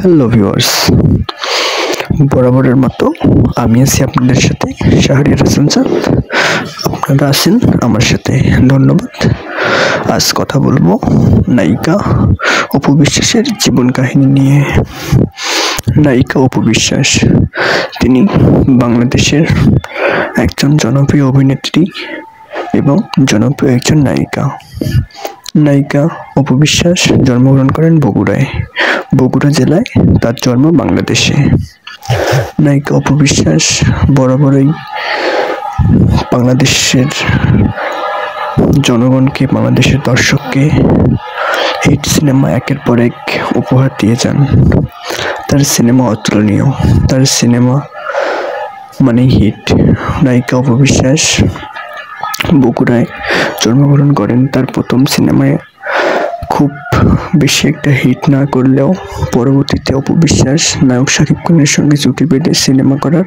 Hello viewers, বরাবরের মতো আমি আছি আপনাদের সাথে শাহরিয়ার হাসান চাঁদ। আপনারা আছেন আমার সাথে, ধন্যবাদ। আজ কথা বলবো নায়িকা অপু বিশ্বাসের জীবন কাহিনী নিয়ে। নায়িকা অপু বিশ্বাস, তিনি বাংলাদেশের একজন জনপ্রিয় অভিনেত্রী এবং জনপ্রিয় একজন নায়িকা। নায়িকা অপু বিশ্বাস জন্মগ্রহণ করেন বগুড়ায়। বগুড়া জেলায় তার জন্ম বাংলাদেশে। নায়িকা অপু বিশ্বাস বরাবরই বাংলাদেশের জনগণকে, বাংলাদেশের দর্শককে হিট সিনেমা একের পর এক উপহার দিয়ে যান। তার সিনেমা অতুলনীয়, তার সিনেমা মানে হিট। নায়িকা অপু বিশ্বাস বগুড়ায় জন্মগ্রহণ করেন। তার প্রথম সিনেমায় খুব বেশি একটা হিট না করলেও পরবর্তীতে অপু বিশ্বাস নায়ক শাকিব খানের সঙ্গে জুটি বেঁধে সিনেমা করার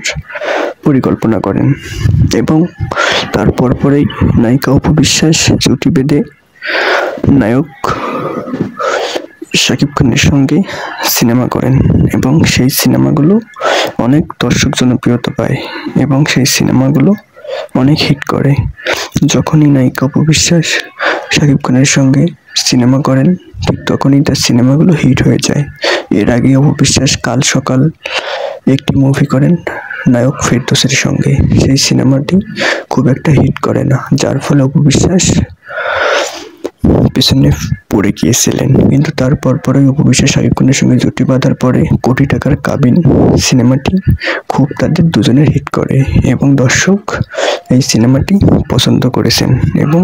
পরিকল্পনা করেন এবং তার পরপরেই নায়িকা অপু বিশ্বাস জুটি বেঁধে নায়ক শাকিব খানের সঙ্গে সিনেমা করেন এবং সেই সিনেমাগুলো অনেক দর্শক জনপ্রিয়তা পায় এবং সেই সিনেমাগুলো অনেক হিট করে। যখনই নায়িকা অপু বিশ্বাস শাকিব খানের সঙ্গে সিনেমা করেন ঠিক তখনই তার সিনেমাগুলো হিট হয়ে যায়। এর আগে অপু বিশ্বাস কাল সকাল একটি মুভি করেন নায়ক ফেরদৌসের সঙ্গে। সেই সিনেমাটি খুব একটা হিট করে না, যার ফলে অপু বিশ্বাস পিছনে পড়ে গিয়েছিলেন। কিন্তু তার পরপরই অপু বিশ্বাস শাকিব খানের সঙ্গে জুটি বাঁধার পরে কোটি টাকার কাবিন সিনেমাটি খুব তাদের দুজনের হিট করে এবং দর্শক এই সিনেমাটি পছন্দ করেছেন এবং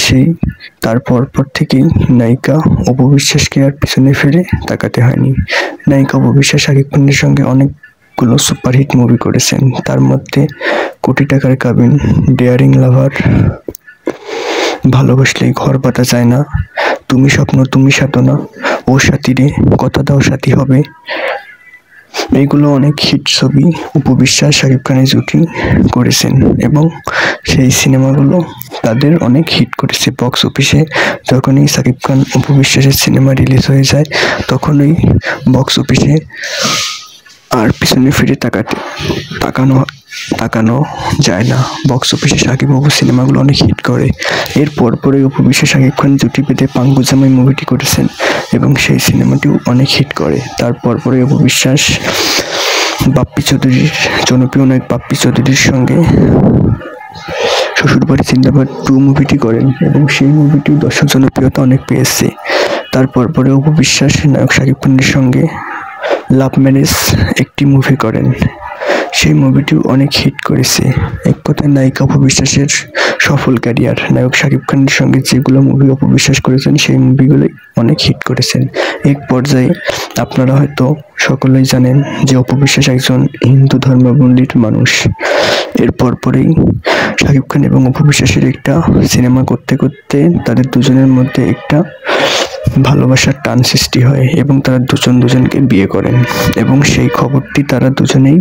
সেই তার পর থেকেই নায়িকা অপু বিশ্বাসকে আর পিছনে ফিরে তাকাতে হয়নি। নায়িকা অপু বিশ্বাস শাকিব খানের সঙ্গে অনেকগুলো সুপারহিট মুভি করেছেন, তার মধ্যে কোটি টাকার কাবিন, ডেয়ারিং লাভার, ভালোবাসলেই ঘর বাঁধা যায় না, তুমি স্বপ্ন তুমি সাধনা, ও সাথী রে কথা দাও সাথী হবে, এইগুলো অনেক হিট ছবি অপু বিশ্বাস শাকিব খানের জুটি করেছেন এবং সেই সিনেমাগুলো তাদের অনেক হিট করেছে বক্স অফিসে। যখনই শাকিব খান অপু বিশ্বাসের সিনেমা রিলিজ হয়ে যায় তখনই বক্স অফিসে আর পিছনে ফিরে তাকানো যায় না। বক্স অফিসে শাকিব অপু সিনেমাগুলো অনেক হিট করে। এর পরপরই অপু বিশ্বাস শাকিব খান জুটি বেঁধে পাঙ্গু জামাই মুভিটি করেছেন এবং সেই সিনেমাটিও অনেক হিট করে। তার পরপরই অপু বিশ্বাস বাপ্পি চৌধুরীর, জনপ্রিয় নায়ক বাপ্পি চৌধুরীর সঙ্গে শ্বশুরবাড়ি জিন্দাবাদ 2 মুভিটি করেন এবং সেই মুভিটিও দর্শক জনপ্রিয়তা অনেক পেয়েছে। তার পরপরে অপু বিশ্বাস নায়ক শাকিব খানের সঙ্গে লাভ ম্যারেজ একটি মুভি করেন, সেই মুভিটিও অনেক হিট করেছে। এক কথায় নায়িকা অপু বিশ্বাসের সফল ক্যারিয়ার। নায়ক শাকিব খানের সঙ্গে যেগুলো মুভি অপু বিশ্বাস করেছেন সেই মুভিগুলোই অনেক হিট করেছেন। এক পর্যায়ে আপনারা হয়তো সকলেই জানেন যে অপু বিশ্বাস একজন হিন্দু ধর্মাবলম্বীর মানুষ। এর পরপরেই শাকিব খান এবং অপু বিশ্বাসের একটা সিনেমা করতে করতে তাদের দুজনের মধ্যে একটা ভালোবাসার টান সৃষ্টি হয় এবং তারা দুজনকে বিয়ে করেন এবং সেই খবরটি তারা দুজনেই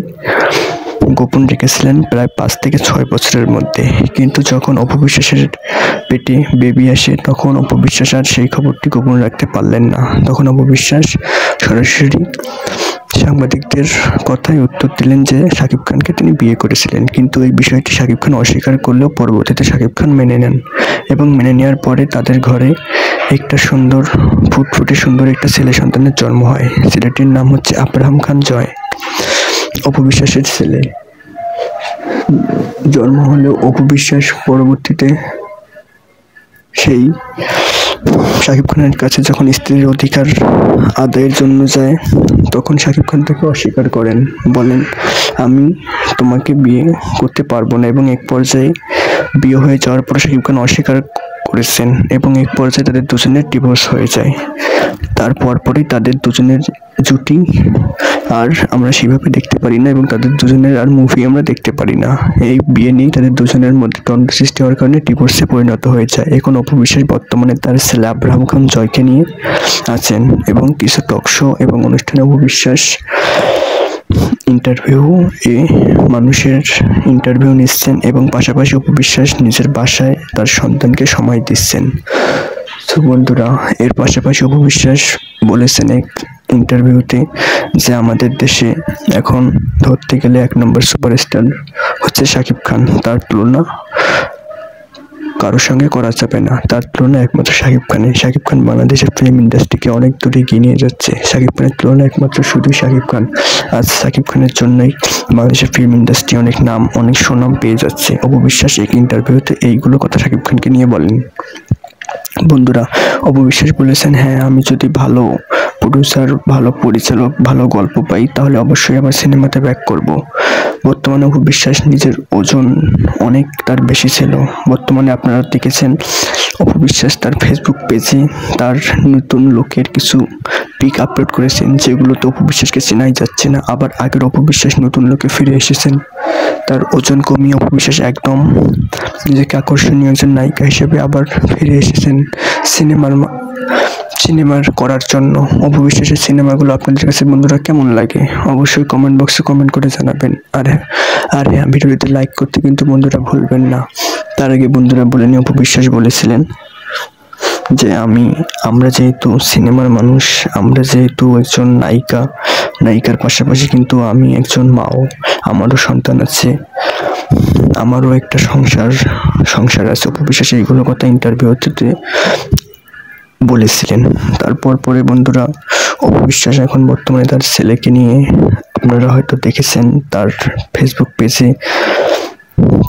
গোপন রেখেছিলেন প্রায় 5 থেকে 6 বছরের মধ্যে। কিন্তু যখন অপু বিশ্বাসের পেটে বেবি আসে তখন অপু বিশ্বাস আর সেই খবরটি গোপন রাখতে পারলেন না। তখন অপু বিশ্বাস সরাসরি সাংবাদিকদের কথায় উত্তর দিলেন যে শাকিব খানকে তিনি বিয়ে করেছিলেন, কিন্তু এই বিষয়টি শাকিব খান অস্বীকার করলেও পরবর্তীতে শাকিব খান মেনে নেন এবং মেনে নেওয়ার পরে তাদের ঘরে একটা সুন্দর ফুটফুটে সুন্দর একটা ছেলে সন্তানের জন্ম হয়। ছেলেটির নাম হচ্ছে আব্রাহাম খান জয়। অপু বিশ্বাসের ছেলে জন্ম হলেও অপু বিশ্বাস পরবর্তীতে সেই শাকিব খানের কাছে যখন স্ত্রীর অধিকার আদায়ের জন্য যায় তখন শাকিব খান তাকে অস্বীকার করেন, বলেন আমি তোমাকে বিয়ে করতে পারবো না এবং এক পর্যায়ে বিয়ে হয়ে যাওয়ার পর শাকিব খান অস্বীকার করেছেন এবং এক পর্যায়ে তাদের দুজনের ডিভোর্স হয়ে যায়। তার পরপরই তাদের দুজনের জুটি আর আমরা সেভাবে দেখতে পারি না এবং তাদের দুজনের আর মুভি আমরা দেখতে পারি না। এই বিয়ে নিয়ে তাদের দুজনের মধ্যে দ্বন্দ্ব সৃষ্টি হওয়ার কারণে ডিভোর্সে পরিণত হয়ে যায়। এখন অপু বিশ্বাস বর্তমানে তার ছেলে আব্রাহাম খান জয়কে নিয়ে আছেন এবং কিছু টক শো এবং অনুষ্ঠানে অপু বিশ্বাস মানুষের ইন্টারভিউ নিচ্ছেন এবং পাশাপাশি অপু বিশ্বাস নিজের বাসায় তার সন্তানকে সময় দিচ্ছেন। তো বন্ধুরা, এর পাশাপাশি অপু বিশ্বাস বলেছেন ইন্টারভিউতে যে আমাদের দেশে এখন ধরতে গেলে 1 নম্বর সুপারস্টার হচ্ছে শাকিব খান, তার তুলনা কারোর সঙ্গে করা যাবে না। তার তুলনা একমাত্র শাকিব খানের। শাকিব খান বাংলাদেশের ফিল্ম ইন্ডাস্ট্রিকে অনেক দূরে এগিয়ে নিয়ে যাচ্ছে। শাকিব খানের তুলনা একমাত্র শুধু শাকিব খান। আজ শাকিব খানের জন্যই বাংলাদেশের ফিল্ম ইন্ডাস্ট্রি অনেক নাম, অনেক সুনাম পেয়ে যাচ্ছে। অপু বিশ্বাস এক ইন্টারভিউতে এইগুলো কথা শাকিব খানকে নিয়ে বলেন। বন্ধুরা, অপু বিশ্বাস বলেছেন, হ্যাঁ, আমি যদি ভালো প্রডিউসার, ভালো পরিচালক, ভালো গল্প পাই তাহলে অবশ্যই আবার সিনেমাতে ব্যাক করব। বর্তমানে অপু বিশ্বাস নিজের ওজন অনেক তার বেশি ছিল। বর্তমানে আপনারা দেখেছেন অপু বিশ্বাস তার ফেসবুক পেজে তার নতুন লোকের কিছু পিক আপলোড করেছেন, যেগুলোতে অপু বিশ্বাসকে চেনাই যাচ্ছে না। আবার আগের অপু বিশ্বাস নতুন লোকে ফিরে এসেছেন। তার ওজন কমিয়ে অপু বিশ্বাস একদম নিজেকে আকর্ষণীয় একজন নায়িকা হিসেবে আবার ফিরে এসেছেন সিনেমার করার জন্য। অপু বিশ্বাসের সিনেমাগুলো আপনাদের কাছে বন্ধুরা কেমন লাগে অবশ্যই কমেন্ট বক্সে কমেন্ট করে জানাবেন। আর হ্যাঁ, ভিডিওতে লাইক করতে কিন্তু বন্ধুরা ভুলবেন না। তার আগে বন্ধুরা বলে নিই, অপু বিশ্বাস বলেছিলেন যে আমরা যেহেতু সিনেমার মানুষ, আমরা যেহেতু একজন নায়িকার পাশাপাশি কিন্তু আমি একজন মাও, আমারও সন্তান আছে, আমারও একটা সংসার আছে। অপু বিশ্বাস এইগুলো কথা ইন্টারভিউতে বলেছিলেন। তারপর পরে বন্ধুরা অপু বিশ্বাস এখন বর্তমানে তার ছেলেকে নিয়ে, আপনারা হয়তো দেখেছেন তার ফেসবুক পেজে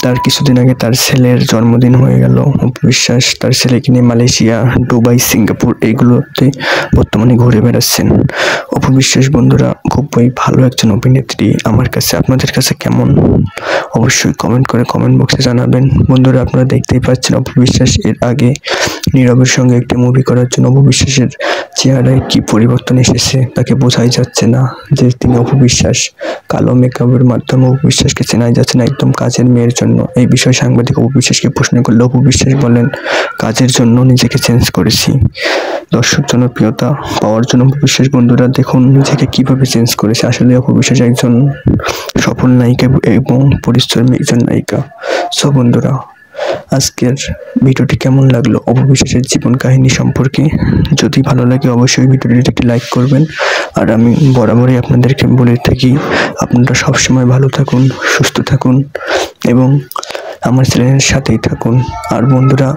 তার কিছুদিন আগে তার ছেলের জন্মদিন হয়ে গেল। অপু বিশ্বাস তার ছেলেকে নিয়ে মালয়েশিয়া, দুবাই, সিঙ্গাপুর এইগুলোতে বর্তমানে ঘুরে বেড়াচ্ছেন। অপু বিশ্বাস বন্ধুরা খুবই ভালো একজন অভিনেত্রী। আমার কাছে, আপনাদের কাছে কেমন অবশ্যই কমেন্ট বক্সে জানাবেন। বন্ধুরা, আপনারা দেখতেই পাচ্ছেন অপু বিশ্বাস এর আগে নীরবের সঙ্গে একটি মুভি করার জন্য অপু বিশ্বাসের চেহারায় কি পরিবর্তন এসেছে তাকে বোঝাই যাচ্ছে না যে তিনি অপু বিশ্বাস। কালো মেকআপের মাধ্যমে অপু বিশ্বাসকে চেনাই যাচ্ছে না একদম কাজের মেয়ের জন্য। এই বিষয়ে সাংবাদিক অপু বিশ্বাসকে প্রশ্ন করলে অপু বিশ্বাস বলেন, কাজের জন্য নিজেকে চেঞ্জ করেছি। দর্শক জনপ্রিয়তা পাওয়ার জন্য অপু বিশ্বাস বন্ধুরা দেখুন নিজেকে কিভাবে চেঞ্জ করেছে। আসলে অপু বিশ্বাস একজন সফল নায়িকা এবং পরিশ্রমী একজন নায়িকা। সো বন্ধুরা, আজকের ভিডিওটি কেমন লাগলো অপু বিশ্বাসের জীবন কাহিনী সম্পর্কে? যদি ভালো লাগে অবশ্যই ভিডিওটিতে একটি লাইক করবেন। আর আমি বরাবরই আপনাদেরকে বলে থাকি, আপনারা সবসময় ভালো থাকুন, সুস্থ থাকুন এবং আমার চ্যানেলের সাথেই থাকুন। আর বন্ধুরা,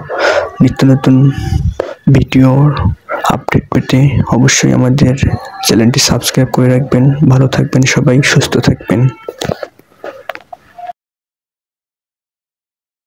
নিত্য নতুন ভিডিওর আপডেট পেতে অবশ্যই আমাদের চ্যানেলটি সাবস্ক্রাইব করে রাখবেন। ভালো থাকবেন সবাই, সুস্থ থাকবেন।